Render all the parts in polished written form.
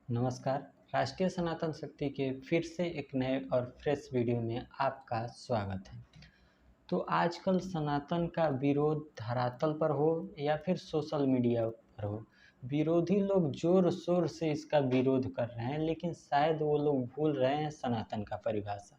नमस्कार। राष्ट्रीय सनातन शक्ति के फिर से एक नए और फ्रेश वीडियो में आपका स्वागत है। तो आजकल सनातन का विरोध धरातल पर हो या फिर सोशल मीडिया पर हो, विरोधी लोग जोर शोर से इसका विरोध कर रहे हैं, लेकिन शायद वो लोग भूल रहे हैं सनातन का परिभाषा।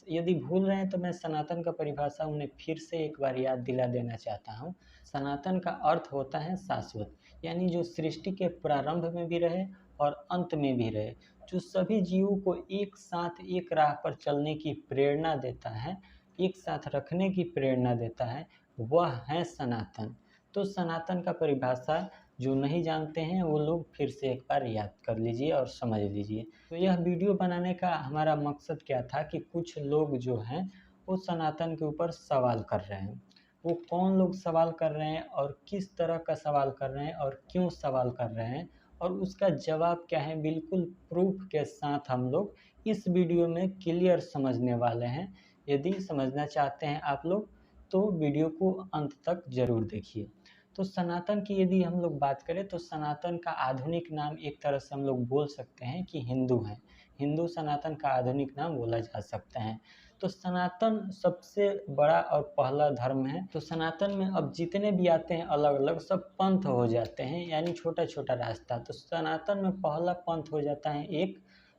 यदि भूल रहे हैं तो मैं सनातन का परिभाषा उन्हें फिर से एक बार याद दिला देना चाहता हूँ। सनातन का अर्थ होता है शाश्वत, यानी जो सृष्टि के प्रारंभ में भी रहे और अंत में भी रहे, जो सभी जीवों को एक साथ एक राह पर चलने की प्रेरणा देता है, एक साथ रखने की प्रेरणा देता है, वह है सनातन। तो सनातन का परिभाषा जो नहीं जानते हैं वो लोग फिर से एक बार याद कर लीजिए और समझ लीजिए। तो यह वीडियो बनाने का हमारा मकसद क्या था कि कुछ लोग जो हैं वो सनातन के ऊपर सवाल कर रहे हैं। वो कौन लोग सवाल कर रहे हैं और किस तरह का सवाल कर रहे हैं और क्यों सवाल कर रहे हैं और उसका जवाब क्या है, बिल्कुल प्रूफ के साथ हम लोग इस वीडियो में क्लियर समझने वाले हैं। यदि समझना चाहते हैं आप लोग तो वीडियो को अंत तक ज़रूर देखिए। तो सनातन की यदि हम लोग बात करें तो सनातन का आधुनिक नाम एक तरह से हम लोग बोल सकते हैं कि हिंदू हैं। हिंदू सनातन का आधुनिक नाम बोला जा सकता है। तो सनातन सबसे बड़ा और पहला धर्म है। तो सनातन में अब जितने भी आते हैं अलग अलग सब पंथ हो जाते हैं, यानी छोटा छोटा रास्ता। तो सनातन में पहला पंथ हो जाता है एक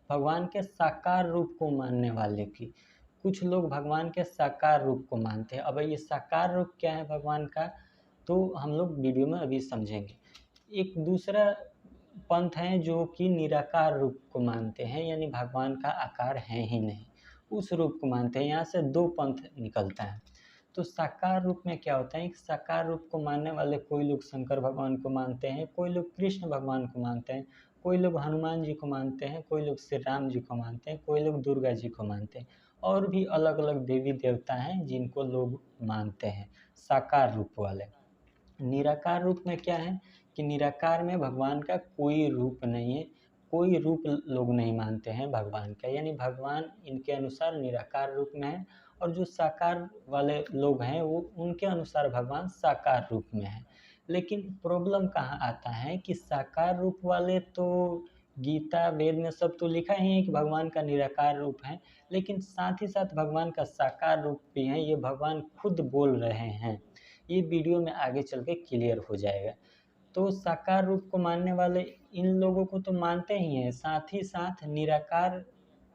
भगवान के साकार रूप को मानने वाले की। कुछ लोग भगवान के साकार रूप को मानते हैं। अब ये साकार रूप क्या है भगवान का, तो हम लोग वीडियो में अभी समझेंगे। एक दूसरा पंथ है जो कि निराकार रूप को मानते हैं, यानी भगवान का आकार है ही नहीं, उस रूप को मानते हैं। यहाँ से दो पंथ निकलता है। तो साकार रूप में क्या होता है कि साकार रूप को मानने वाले कोई लोग शंकर भगवान को मानते हैं, कोई लोग कृष्ण भगवान को मानते हैं, कोई लोग हनुमान जी को मानते हैं, कोई लोग श्री राम जी को मानते हैं, कोई लोग दुर्गा जी को मानते हैं, और भी अलग अलग देवी देवता हैं जिनको लोग मानते हैं साकार रूप वाले। निराकार रूप में क्या है कि निराकार में भगवान का कोई रूप नहीं है, कोई रूप लोग नहीं मानते हैं भगवान का, यानी भगवान इनके अनुसार निराकार रूप में है। और जो साकार वाले लोग हैं वो उनके अनुसार भगवान साकार रूप में है। लेकिन प्रॉब्लम कहाँ आता है कि साकार रूप वाले तो गीता वेद में सब तो लिखा ही है कि भगवान का निराकार रूप है, लेकिन साथ ही साथ भगवान का साकार रूप भी है, ये भगवान खुद बोल रहे हैं। ये वीडियो में आगे चल के क्लियर हो जाएगा। तो साकार रूप को मानने वाले इन लोगों को तो मानते ही हैं, साथ ही साथ निराकार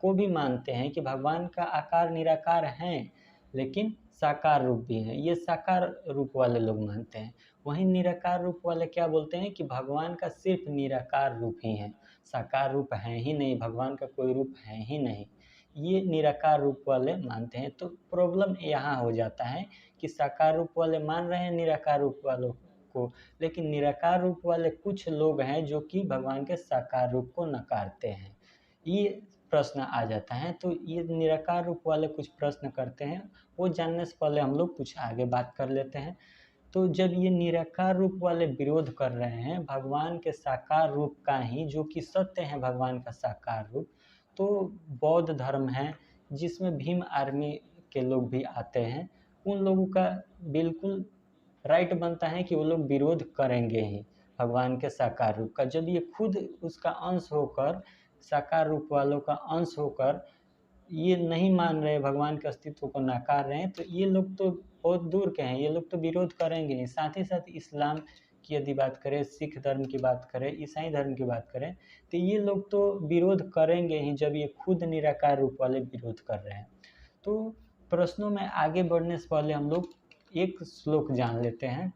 को भी मानते हैं कि भगवान का आकार निराकार हैं, लेकिन साकार रूप भी है, ये साकार रूप वाले लोग मानते हैं। वहीं निराकार रूप वाले क्या बोलते हैं कि भगवान का सिर्फ निराकार रूप ही है, साकार रूप है ही नहीं, भगवान का कोई रूप है ही नहीं, ये निराकार रूप वाले मानते हैं। तो प्रॉब्लम यहाँ हो जाता है कि साकार रूप वाले मान रहे हैं निराकार रूप वालों को, लेकिन निराकार रूप वाले कुछ लोग हैं जो कि भगवान के साकार रूप को नकारते हैं। ये प्रश्न आ जाता है। तो ये निराकार रूप वाले कुछ प्रश्न करते हैं, वो जानने से पहले हम लोग कुछ आगे बात कर लेते हैं। तो जब ये निराकार रूप वाले विरोध कर रहे हैं भगवान के साकार रूप का ही, जो कि सत्य है भगवान का साकार रूप, तो बौद्ध धर्म है जिसमें भीम आर्मी के लोग भी आते हैं, उन लोगों का बिल्कुल राइट बनता है कि वो लोग विरोध करेंगे ही भगवान के साकार रूप का। जब ये खुद उसका अंश होकर, साकार रूप वालों का अंश होकर ये नहीं मान रहे, भगवान के अस्तित्व को नकार रहे हैं, तो ये लोग तो बहुत दूर के हैं, ये लोग तो विरोध करेंगे ही। साथ ही साथ इस्लाम की यदि बात करें, सिख धर्म की बात करें, ईसाई धर्म की बात करें, तो ये लोग तो विरोध करेंगे ही जब ये खुद निराकार रूप वाले विरोध कर रहे हैं। तो प्रश्नों में आगे बढ़ने से पहले हम लोग एक श्लोक जान लेते हैं।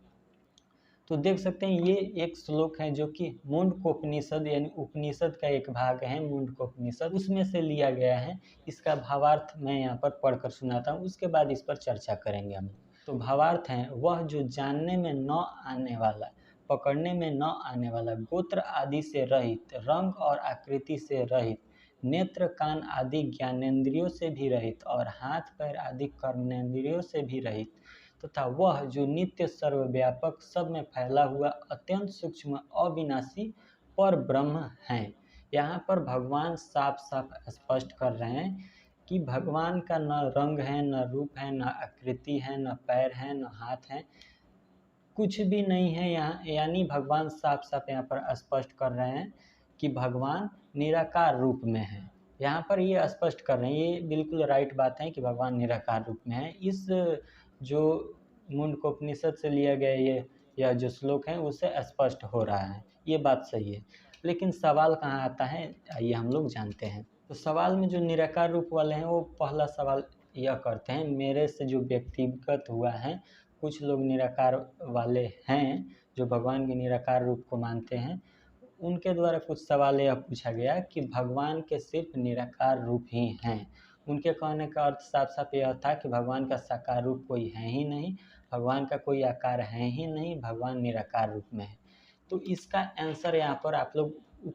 तो देख सकते हैं ये एक श्लोक है जो कि मुंडकोपनिषद यानी उपनिषद का एक भाग है, मुंडकोपनिषद, उसमें से लिया गया है। इसका भावार्थ मैं यहाँ पर पढ़कर सुनाता हूँ, उसके बाद इस पर चर्चा करेंगे हम। तो भावार्थ है, वह जो जानने में न आने वाला, पकड़ने में न आने वाला, गोत्र आदि से रहित, रंग और आकृति से रहित, नेत्र कान आदि ज्ञानेंद्रियों से भी रहित और हाथ पैर आदि कर्मेंद्रियों से भी रहित, तथा वह जो नित्य सर्वव्यापक सब में फैला हुआ अत्यंत सूक्ष्म अविनाशी पर ब्रह्म है। यहाँ पर भगवान साफ साफ स्पष्ट कर रहे हैं कि भगवान का न रंग है, न रूप है, न आकृति है, न पैर है, न हाथ है, कुछ भी नहीं है यहाँ। यानी भगवान साफ साफ यहाँ पर स्पष्ट कर रहे हैं कि भगवान निराकार रूप में है। यहाँ पर ये स्पष्ट कर रहे हैं, ये बिल्कुल राइट बात है कि भगवान निराकार रूप में है। इस जो मुंडकोपनिषद से लिया गया ये यह जो श्लोक है उससे स्पष्ट हो रहा है, ये बात सही है। लेकिन सवाल कहाँ आता है, ये हम लोग जानते हैं। तो सवाल में जो निराकार रूप वाले हैं वो पहला सवाल यह करते हैं, मेरे से जो व्यक्तिगत हुआ है, कुछ लोग निराकार वाले हैं जो भगवान के निराकार रूप को मानते हैं, उनके द्वारा कुछ सवाल यह पूछा गया कि भगवान के सिर्फ निराकार रूप ही हैं। उनके कहने का अर्थ साफ साफ यह था कि भगवान का साकार रूप कोई है ही नहीं, भगवान का कोई आकार है ही नहीं, भगवान निराकार रूप में है। तो इसका आंसर यहाँ पर आप लोग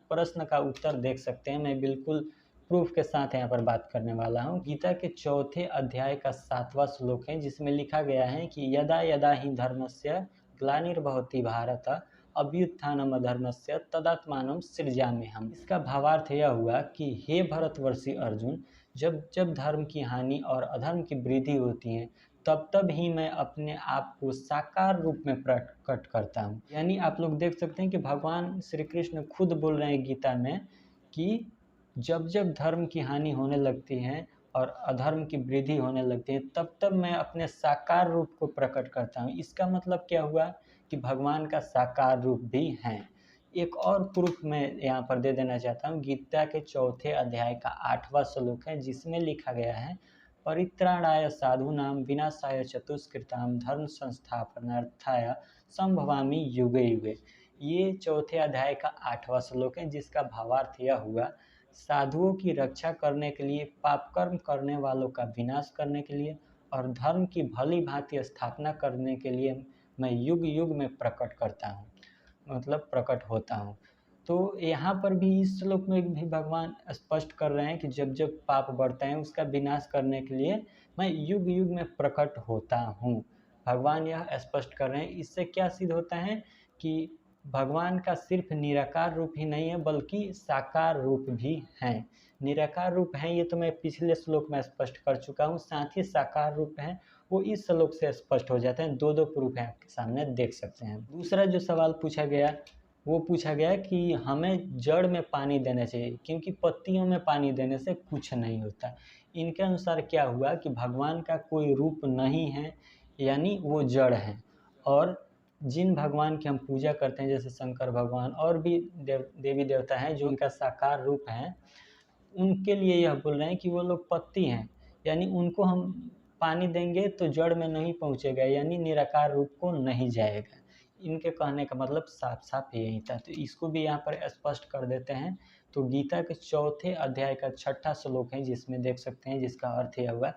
प्रश्न का उत्तर देख सकते हैं। मैं बिल्कुल प्रूफ के साथ यहाँ पर बात करने वाला हूँ। गीता के 4थे अध्याय का 7वां श्लोक है, जिसमें लिखा गया है कि यदा यदा ही धर्मस्य ग्लानिर्भवति भारत अभ्युत्थानम अधर्मस्य तदात्मानं सृजाम्यहम्। इसका भावार्थ यह हुआ कि हे भरतवर्षी अर्जुन, जब जब धर्म की हानि और अधर्म की वृद्धि होती है, तब तब ही मैं अपने आप को साकार रूप में प्रकट करता हूँ। यानी आप लोग देख सकते हैं कि भगवान श्री कृष्ण खुद बोल रहे हैं गीता में कि जब जब धर्म की हानि होने लगती है और अधर्म की वृद्धि होने लगती है, तब तब मैं अपने साकार रूप को प्रकट करता हूँ। इसका मतलब क्या हुआ कि भगवान का साकार रूप भी है। एक और प्रूफ मैं यहाँ पर दे देना चाहता हूँ। गीता के 4थे अध्याय का 8वां श्लोक है, जिसमें लिखा गया है परित्राणाय साधूनां विनाशाय चतुष्कृतां धर्म संस्थापनार्थाय संभवामि युगे युगे। ये 4थे अध्याय का 8वां श्लोक है, जिसका भावार्थ यह हुआ, साधुओं की रक्षा करने के लिए, पाप कर्म करने वालों का विनाश करने के लिए और धर्म की भली भांति स्थापना करने के लिए मैं युग युग में प्रकट करता हूँ, मतलब प्रकट होता हूँ। तो यहाँ पर भी इस श्लोक में भी भगवान स्पष्ट कर रहे हैं कि जब जब पाप बढ़ता है उसका विनाश करने के लिए मैं युग युग में प्रकट होता हूँ। भगवान यह स्पष्ट कर रहे हैं। इससे क्या सिद्ध होता है कि भगवान का सिर्फ निराकार रूप ही नहीं है बल्कि साकार रूप भी है। निराकार रूप है ये तो मैं पिछले श्लोक में स्पष्ट कर चुका हूँ, साथ ही साकार रूप है वो इस श्लोक से स्पष्ट हो जाते हैं। दो दो प्रूफ है आपके सामने देख सकते हैं। दूसरा जो सवाल पूछा गया वो पूछा गया कि हमें जड़ में पानी देना चाहिए क्योंकि पत्तियों में पानी देने से कुछ नहीं होता। इनके अनुसार क्या हुआ कि भगवान का कोई रूप नहीं है, यानी वो जड़ है। और जिन भगवान की हम पूजा करते हैं जैसे शंकर भगवान और भी देवी देवता हैं जो उनका साकार रूप है, उनके लिए यह बोल रहे हैं कि वो लोग पत्ती हैं, यानी उनको हम पानी देंगे तो जड़ में नहीं पहुँचेगा, यानी निराकार रूप को नहीं जाएगा। इनके कहने का मतलब साफ साफ यही था। तो इसको भी यहाँ पर स्पष्ट कर देते हैं। तो गीता के 4थे अध्याय का 6वां श्लोक है, जिसमें देख सकते हैं, जिसका अर्थ यह हुआ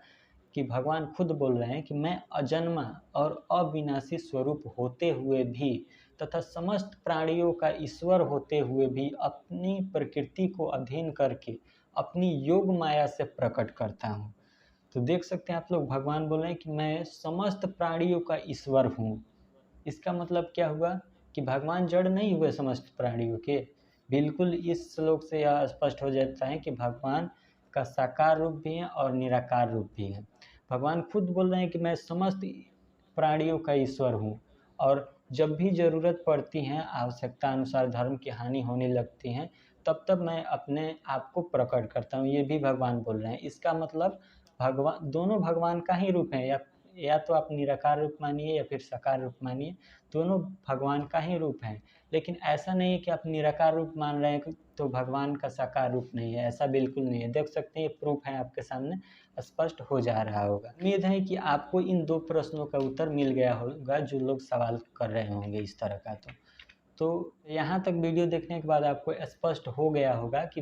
कि भगवान खुद बोल रहे हैं कि मैं अजन्मा और अविनाशी स्वरूप होते हुए भी तथा समस्त प्राणियों का ईश्वर होते हुए भी अपनी प्रकृति को अधीन करके अपनी योग माया से प्रकट करता हूँ। तो देख सकते हैं आप लोग, भगवान बोल रहे हैं कि मैं समस्त प्राणियों का ईश्वर हूँ। इसका मतलब क्या हुआ कि भगवान जड़ नहीं हुए समस्त प्राणियों के। बिल्कुल इस श्लोक से यह स्पष्ट हो जाता है कि भगवान का साकार रूप भी है और निराकार रूप भी है। भगवान खुद बोल रहे हैं कि मैं समस्त प्राणियों का ईश्वर हूँ और जब भी ज़रूरत पड़ती है, आवश्यकता अनुसार धर्म की हानि होने लगती है, तब तब मैं अपने आप को प्रकट करता हूँ, ये भी भगवान बोल रहे हैं। इसका मतलब भगवान दोनों भगवान का ही रूप है, या तो आप निराकार रूप मानिए या फिर साकार रूप मानिए, दोनों भगवान का ही रूप है। लेकिन ऐसा नहीं है कि आप निराकार रूप मान रहे हैं तो भगवान का साकार रूप नहीं है, ऐसा बिल्कुल नहीं है। देख सकते हैं ये प्रूफ है आपके सामने, स्पष्ट हो जा रहा होगा। उम्मीद है कि आपको इन 2 प्रश्नों का उत्तर मिल गया होगा जो लोग सवाल कर रहे होंगे इस तरह का। तो यहाँ तक वीडियो देखने के बाद आपको स्पष्ट हो गया होगा कि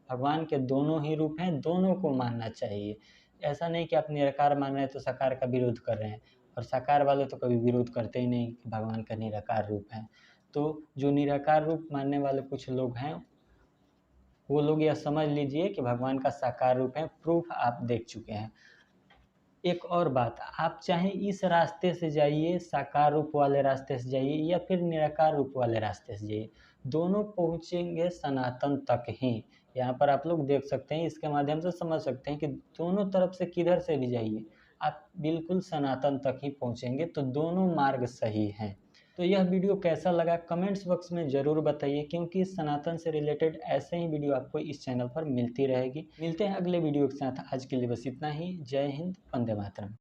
भगवान के दोनों ही रूप हैं, दोनों को मानना चाहिए। ऐसा नहीं कि आप निराकार मान रहे हैं तो साकार का विरोध कर रहे हैं, और साकार वाले तो कभी विरोध करते ही नहीं कि भगवान का निराकार रूप है। तो जो निराकार रूप मानने वाले कुछ लोग हैं, वो लोग यह समझ लीजिए कि भगवान का साकार रूप है, प्रूफ आप देख चुके हैं। एक और बात, आप चाहे इस रास्ते से जाइए, साकार रूप वाले रास्ते से जाइए या फिर निराकार रूप वाले रास्ते से जाइए, दोनों पहुँचेंगे सनातन तक ही। यहाँ पर आप लोग देख सकते हैं, इसके माध्यम से समझ सकते हैं कि दोनों तरफ से किधर से भी जाइए आप बिल्कुल सनातन तक ही पहुँचेंगे। तो दोनों मार्ग सही हैं। तो यह वीडियो कैसा लगा कमेंट्स बॉक्स में ज़रूर बताइए, क्योंकि सनातन से रिलेटेड ऐसे ही वीडियो आपको इस चैनल पर मिलती रहेगी। मिलते हैं अगले वीडियो के साथ, आज के लिए बस इतना ही। जय हिंद, वंदे मातरम।